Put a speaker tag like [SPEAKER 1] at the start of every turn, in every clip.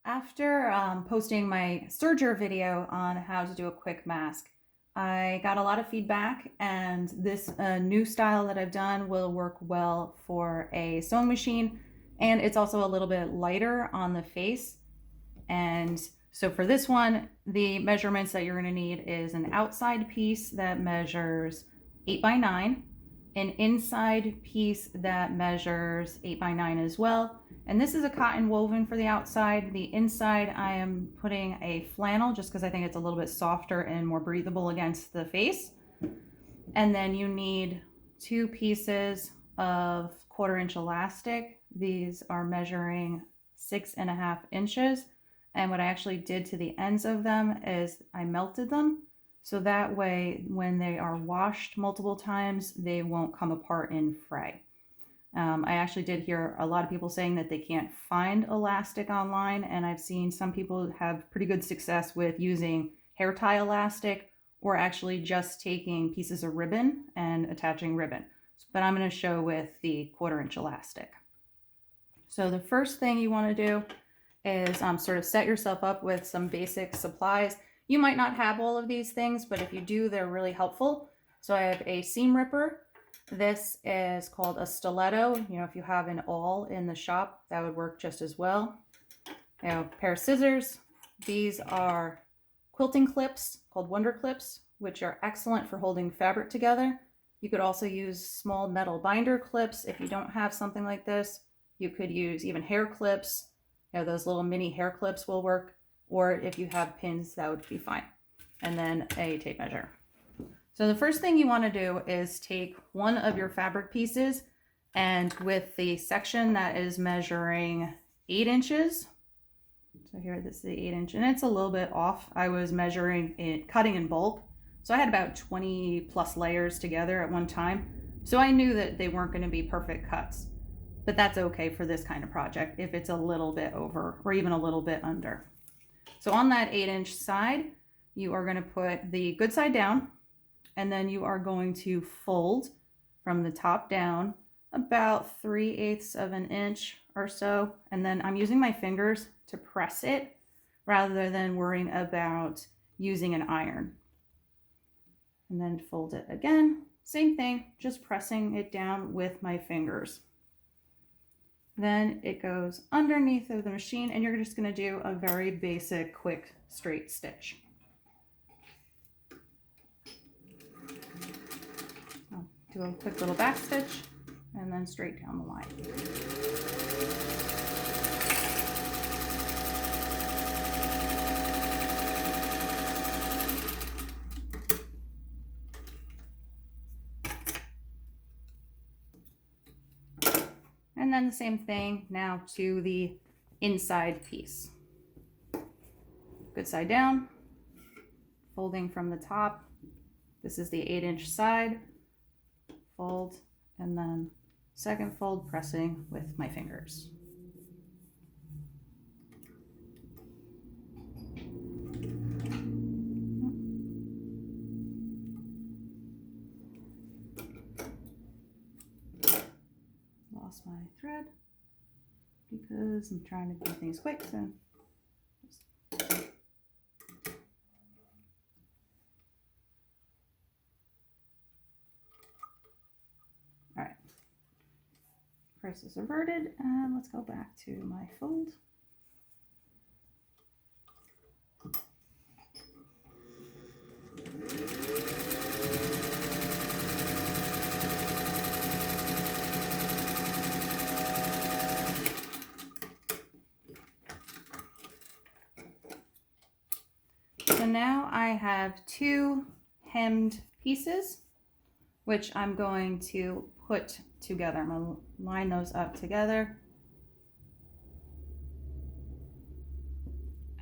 [SPEAKER 1] After posting my serger video on how to do a quick mask, I got a lot of feedback, and this new style that I've done will work well for a sewing machine, and it's also a little bit lighter on the face. And so for this one, the measurements that you're going to need is an outside piece that measures 8 by 9, an inside piece that measures 8 by 9 as well. And this is a cotton woven for the outside. The inside, I am putting a flannel just because I think it's a little bit softer and more breathable against the face. And then you need 2 pieces of 1/4 inch elastic. These are measuring 6.5 inches. And what I actually did to the ends of them is I melted them. So that way, when they are washed multiple times, they won't come apart and fray. I actually did hear a lot of people saying that they can't find elastic online, and I've seen some people have pretty good success with using hair tie elastic or actually just taking pieces of ribbon and attaching ribbon. But I'm going to show with the 1/4 inch elastic. So the first thing you want to do is sort of set yourself up with some basic supplies. You might not have all of these things, but if you do, they're really helpful. So I have a seam ripper. This is called a stiletto. You know, if you have an awl in the shop, that would work just as well. I have a pair of scissors. These are quilting clips called Wonder Clips, which are excellent for holding fabric together. You could also use small metal binder clips. If you don't have something like this, you could use even hair clips. You know, those little mini hair clips will work. Or if you have pins, that would be fine. And then a tape measure. So the first thing you want to do is take one of your fabric pieces, and with the section that is measuring 8 inches, so here this is the 8 inch, and it's a little bit off. I was measuring it, cutting in bulk, so I had about 20 plus layers together at one time. So I knew that they weren't going to be perfect cuts, but that's okay for this kind of project if it's a little bit over or even a little bit under. So on that 8 inch side, you are going to put the good side down, and then you are going to fold from the top down about 3/8 of an inch or so. And then I'm using my fingers to press it rather than worrying about using an iron. And then fold it again. Same thing, just pressing it down with my fingers. Then it goes underneath of the machine, and you're just going to do a very basic, quick, straight stitch. I'll do a quick little back stitch and then straight down the line. And then the same thing now to the inside piece. Good side down, folding from the top. This is the 8 inch side, fold, and then second fold, pressing with my fingers. Lost my thread because I'm trying to do things quick, so all right. Crisis averted, and let's go back to my fold. So now I have 2 hemmed pieces, which I'm going to put together. I'm going to line those up together.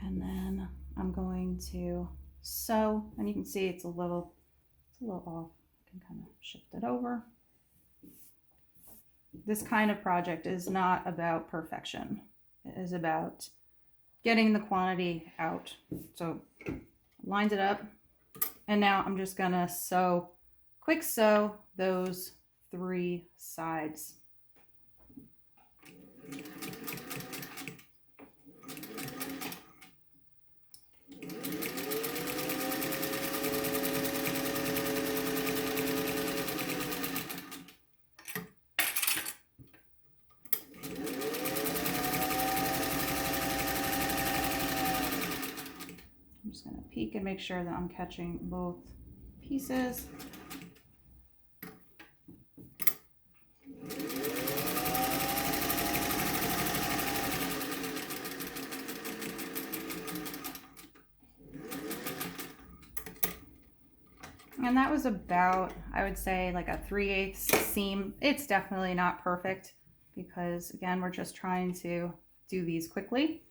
[SPEAKER 1] And then I'm going to sew, and you can see it's a little off. I can kind of shift it over. This kind of project is not about perfection. It is about getting the quantity out. So lined it up, and now I'm just gonna quick sew those 3 sides. gonna peek and make sure that I'm catching both pieces. And that was about, I would say, like a 3/8 seam. It's definitely not perfect because, again, we're just trying to do these quickly.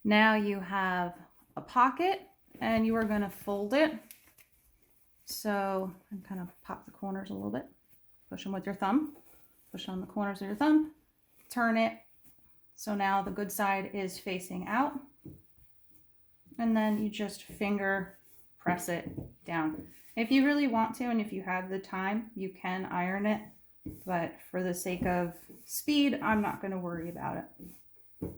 [SPEAKER 1] Now you have a pocket and you are going to fold it. So I'm kind of pop the corners a little bit. Push them with your thumb. Push on the corners of your thumb. Turn it. So now the good side is facing out. And then you just finger press it down. If you really want to, and if you have the time, you can iron it, but for the sake of speed, I'm not going to worry about it.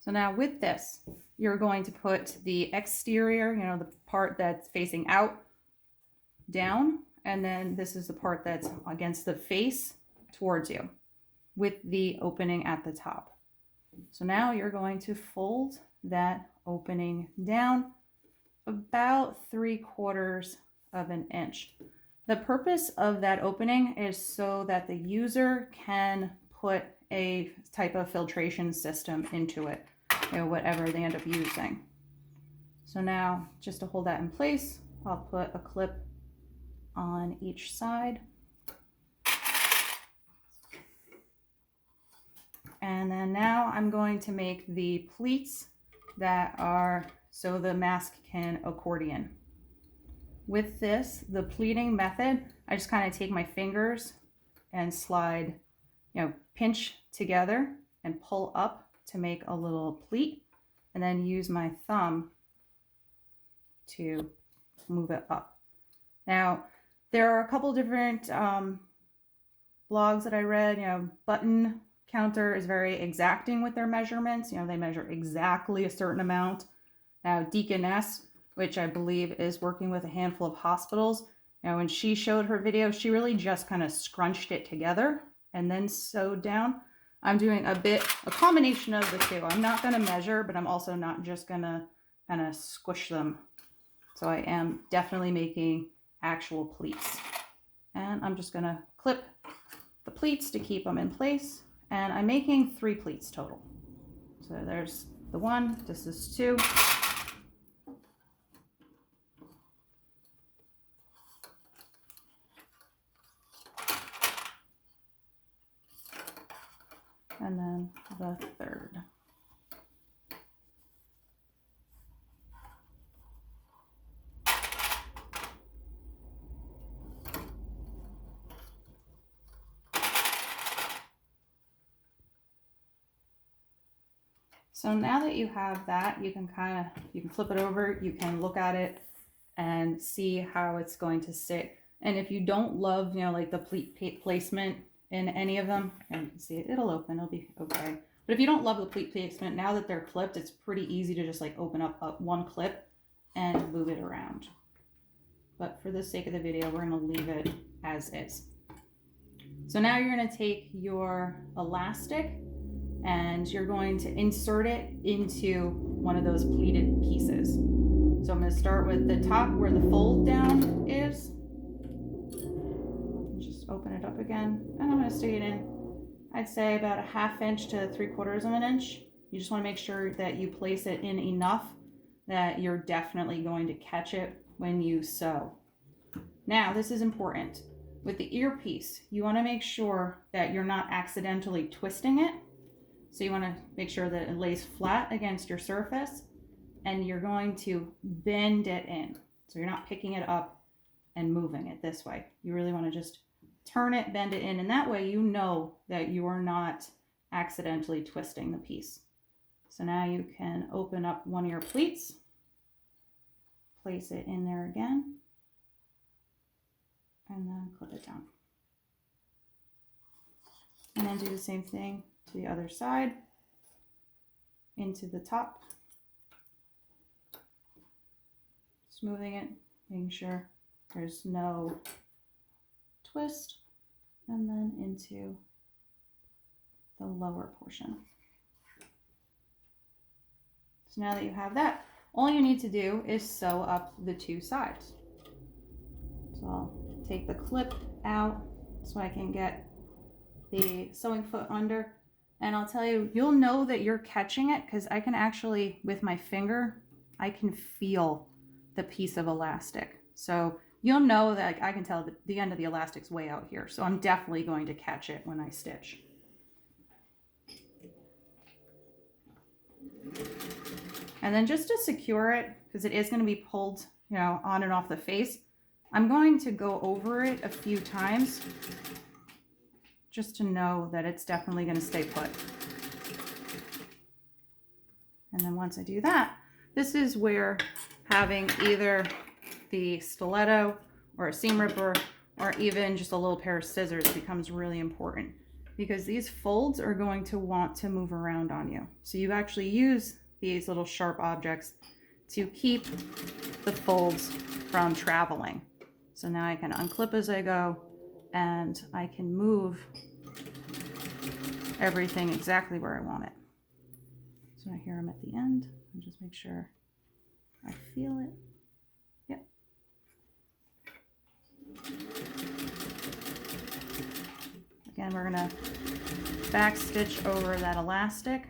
[SPEAKER 1] So now with this, you're going to put the exterior, you know, the part that's facing out, down, and then this is the part that's against the face towards you with the opening at the top. So now you're going to fold that opening down about 3/4 of an inch. The purpose of that opening is so that the user can put a type of filtration system into it, you know, whatever they end up using. So now, just to hold that in place, I'll put a clip on each side. And then now I'm going to make the pleats that are so the mask can accordion. With this, the pleating method, I just kind of take my fingers and slide, you know, pinch together and pull up to make a little pleat, and then use my thumb to move it up. Now, there are a couple different blogs that I read. You know, Button Counter is very exacting with their measurements. You know, they measure exactly a certain amount. Now, Deaconess, which I believe is working with a handful of hospitals, you know, when she showed her video, she really just kind of scrunched it together and then sewed down. I'm doing a combination of the two. I'm not going to measure, but I'm also not just going to kind of squish them. So I am definitely making actual pleats. And I'm just going to clip the pleats to keep them in place. And I'm making 3 pleats total. So there's the one, this is 2. And then the 3rd. So now that you have that, you can flip it over, you can look at it and see how it's going to sit. And if you don't love, you know, like the pleat placement in any of them, and you can see it, it'll open, it'll be okay. But if you don't love the pleat placement, now that they're clipped, it's pretty easy to just like open up one clip and move it around. But for the sake of the video, we're gonna leave it as is. So now you're gonna take your elastic and you're going to insert it into one of those pleated pieces. So I'm going to start with the top where the fold down is. Just open it up again, and I'm going to stick it in, I'd say about a 1/2 inch to 3/4 of an inch. You just want to make sure that you place it in enough that you're definitely going to catch it when you sew. Now, this is important. With the earpiece, you want to make sure that you're not accidentally twisting it. So you want to make sure that it lays flat against your surface, and you're going to bend it in. So you're not picking it up and moving it this way. You really want to just turn it, bend it in, and that way you know that you are not accidentally twisting the piece. So now you can open up one of your pleats, place it in there again, and then clip it down. And then do the same thing to the other side, into the top, smoothing it, making sure there's no twist, and then into the lower portion. So now that you have that, all you need to do is sew up the two sides. So I'll take the clip out so I can get the sewing foot under. And I'll tell you, you'll know that you're catching it because I can actually, with my finger, I can feel the piece of elastic. So you'll know that I can tell that the end of the elastic's way out here. So I'm definitely going to catch it when I stitch. And then just to secure it, because it is going to be pulled, you know, on and off the face, I'm going to go over it a few times just to know that it's definitely going to stay put. And then once I do that, this is where having either the stiletto or a seam ripper or even just a little pair of scissors becomes really important, because these folds are going to want to move around on you. So you actually use these little sharp objects to keep the folds from traveling. So now I can unclip as I go, and I can move everything exactly where I want it. So I hear them at the end, and just make sure I feel it. Yep. Again, we're gonna back stitch over that elastic.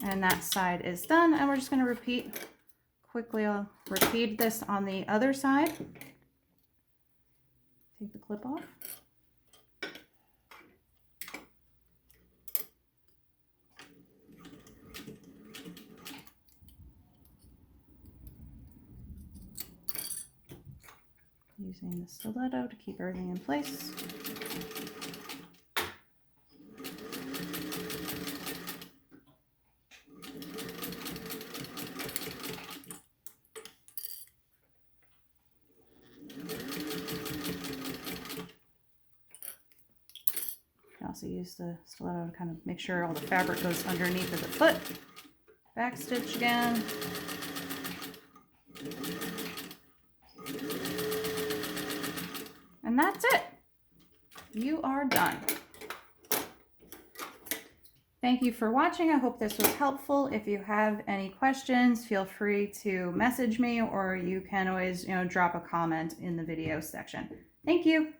[SPEAKER 1] And that side is done, and we're just gonna repeat quickly. I'll repeat this on the other side. Take the clip off. Using the stiletto to keep everything in place. You can also use the stiletto to kind of make sure all the fabric goes underneath of the foot. Back stitch again. And that's it. You are done. Thank you for watching. I hope this was helpful. If you have any questions, feel free to message me, or you can always, drop a comment in the video section. Thank you.